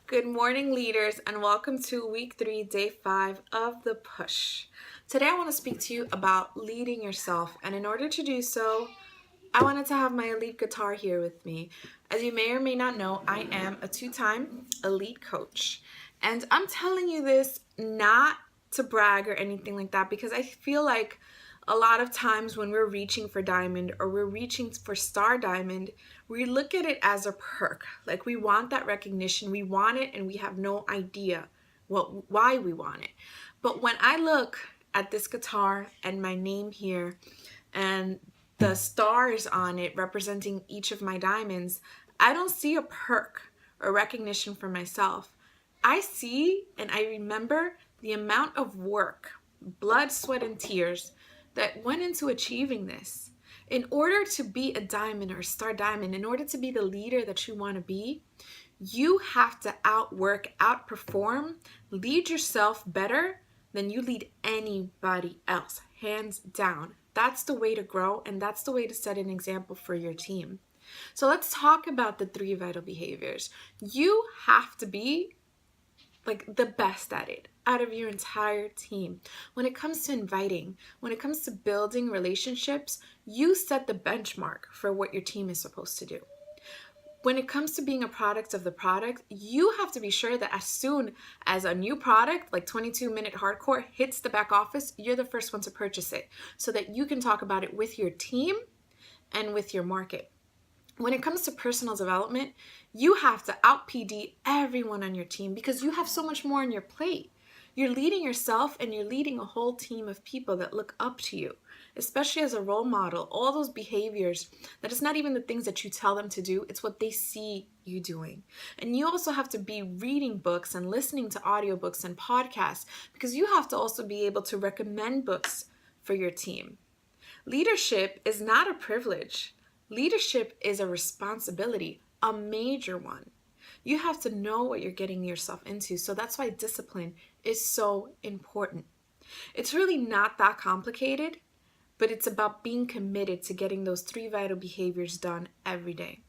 Good morning, leaders, and welcome to week 3, day 5 of the push. Today, I want to speak to you about leading yourself, and in order to do so, I wanted to have my elite guitar here with me. As you may or may not know, I am a 2-time elite coach, and I'm telling you this not to brag or anything like that, because I feel like a lot of times when we're reaching for diamond or we're reaching for star diamond, we look at it as a perk. Like, we want that recognition, we want it, and we have no idea why we want it. But when I look at this guitar and my name here and the stars on it representing each of my diamonds, I don't see a perk or recognition for myself. I see and I remember the amount of work, blood, sweat, and tears that went into achieving this. In order to be a diamond or a star diamond, in order to be the leader that you want to be, you have to outwork, outperform, lead yourself better than you lead anybody else, hands down. That's the way to grow, and that's the way to set an example for your team. So let's talk about the 3 vital behaviors. You have to be like the best at it out of your entire team. When it comes to inviting, when it comes to building relationships, you set the benchmark for what your team is supposed to do. When it comes to being a product of the product, you have to be sure that as soon as a new product, like 22-minute hardcore, hits the back office, you're the first one to purchase it so that you can talk about it with your team and with your market. When it comes to personal development, you have to out-PD everyone on your team because you have so much more on your plate. You're leading yourself and you're leading a whole team of people that look up to you, especially as a role model. All those behaviors, that it's not even the things that you tell them to do, it's what they see you doing. And you also have to be reading books and listening to audiobooks and podcasts because you have to also be able to recommend books for your team. Leadership is not a privilege. Leadership is a responsibility, a major one. You have to know what you're getting yourself into. So that's why discipline is so important. It's really not that complicated, but it's about being committed to getting those 3 vital behaviors done every day.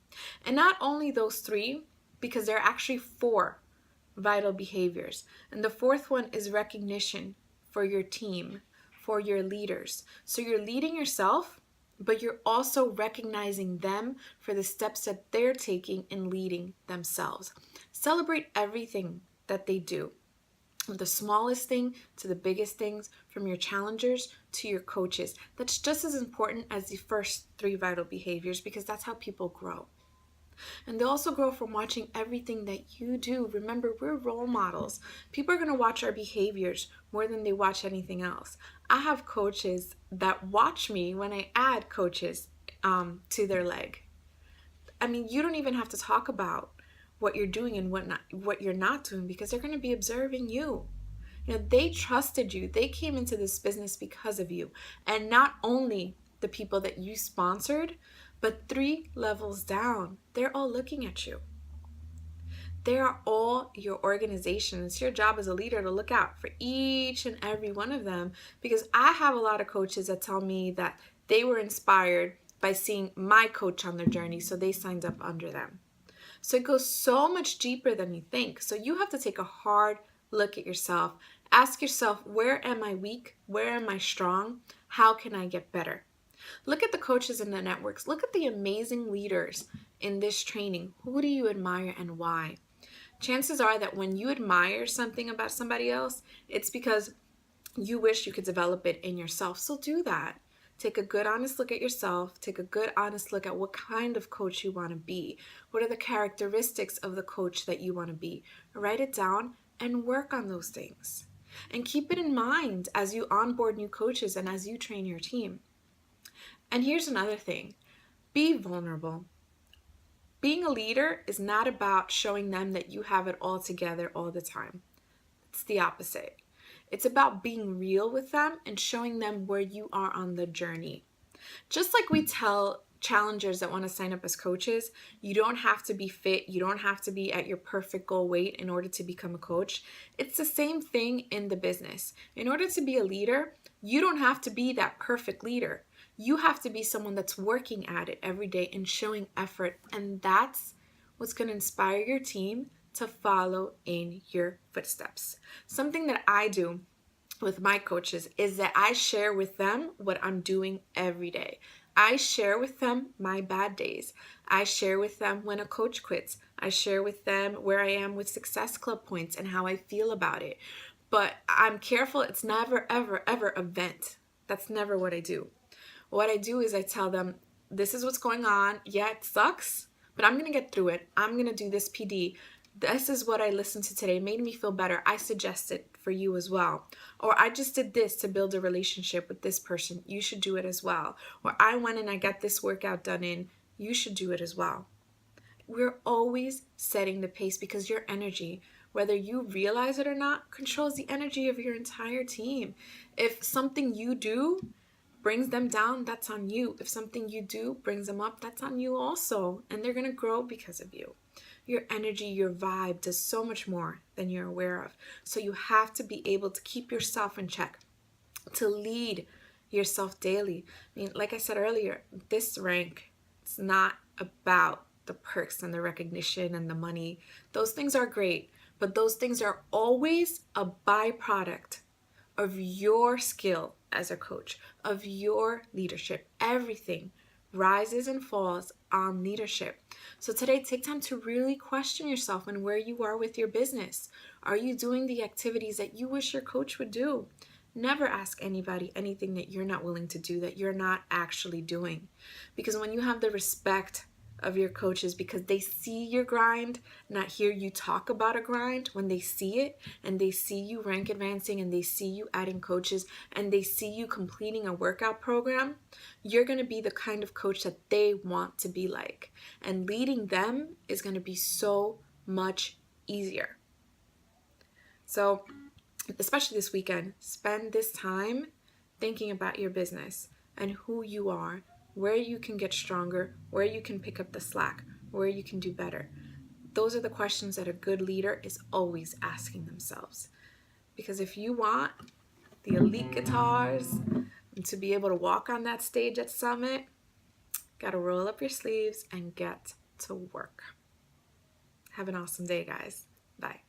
And not only those 3, because there are actually 4 vital behaviors. And the 4th one is recognition for your team, for your leaders. So you're leading yourself, but you're also recognizing them for the steps that they're taking in leading themselves. Celebrate everything that they do, from the smallest thing to the biggest things, from your challengers to your coaches. That's just as important as the first 3 vital behaviors because that's how people grow. And they also grow from watching everything that you do. Remember, we're role models. People are going to watch our behaviors more than they watch anything else. I have coaches that watch me when I add coaches to their leg. I mean, you don't even have to talk about what you're doing and what you're not doing because they're going to be observing you. You know, they trusted you. They came into this business because of you. And not only the people that you sponsored, but 3 levels down, they're all looking at you. They are all your organization. It's your job as a leader to look out for each and every one of them because I have a lot of coaches that tell me that they were inspired by seeing my coach on their journey, so they signed up under them. So it goes so much deeper than you think. So you have to take a hard look at yourself. Ask yourself, where am I weak? Where am I strong? How can I get better? Look at the coaches in the networks. Look at the amazing leaders in this training. Who do you admire and why? Chances are that when you admire something about somebody else, it's because you wish you could develop it in yourself. So do that. Take a good, honest look at yourself. Take a good, honest look at what kind of coach you want to be. What are the characteristics of the coach that you want to be? Write it down and work on those things. And keep it in mind as you onboard new coaches and as you train your team. And here's another thing. Be vulnerable. Being a leader is not about showing them that you have it all together all the time. It's the opposite. It's about being real with them and showing them where you are on the journey. Just like we tell challengers that want to sign up as coaches, you don't have to be fit, you don't have to be at your perfect goal weight in order to become a coach. It's the same thing in the business. In order to be a leader, you don't have to be that perfect leader. You have to be someone that's working at it every day and showing effort. And that's what's going to inspire your team to follow in your footsteps. Something that I do with my coaches is that I share with them what I'm doing every day. I share with them my bad days. I share with them when a coach quits. I share with them where I am with Success Club points and how I feel about it. But I'm careful, it's never, ever, ever a vent. That's never what I do. What I do is I tell them, this is what's going on. Yeah, it sucks, but I'm going to get through it. I'm going to do this PD. This is what I listened to today. It made me feel better. I suggest it for you as well. Or I just did this to build a relationship with this person. You should do it as well. Or I went and I got this workout done in. You should do it as well. We're always setting the pace because your energy, whether you realize it or not, controls the energy of your entire team. If something you do brings them down, that's on you. If something you do brings them up, that's on you also. And they're going to grow because of you. Your energy, your vibe does so much more than you're aware of. So you have to be able to keep yourself in check, to lead yourself daily. I mean, like I said earlier, this rank, it's not about the perks and the recognition and the money. Those things are great, but those things are always a byproduct of your skill as a coach, of your leadership. Everything rises and falls on leadership. So today, take time to really question yourself and where you are with your business. Are you doing the activities that you wish your coach would do? Never ask anybody anything that you're not willing to do, that you're not actually doing. Because when you have the respect of your coaches, because they see your grind, not hear you talk about a grind, when they see it and they see you rank advancing and they see you adding coaches and they see you completing a workout program, you're going to be the kind of coach that they want to be like. And leading them is going to be so much easier. So, especially this weekend, spend this time thinking about your business and who you are, where you can get stronger, where you can pick up the slack, where you can do better. Those are the questions that a good leader is always asking themselves. Because if you want the elite guitars and to be able to walk on that stage at Summit, got to roll up your sleeves and get to work. Have an awesome day, guys. Bye.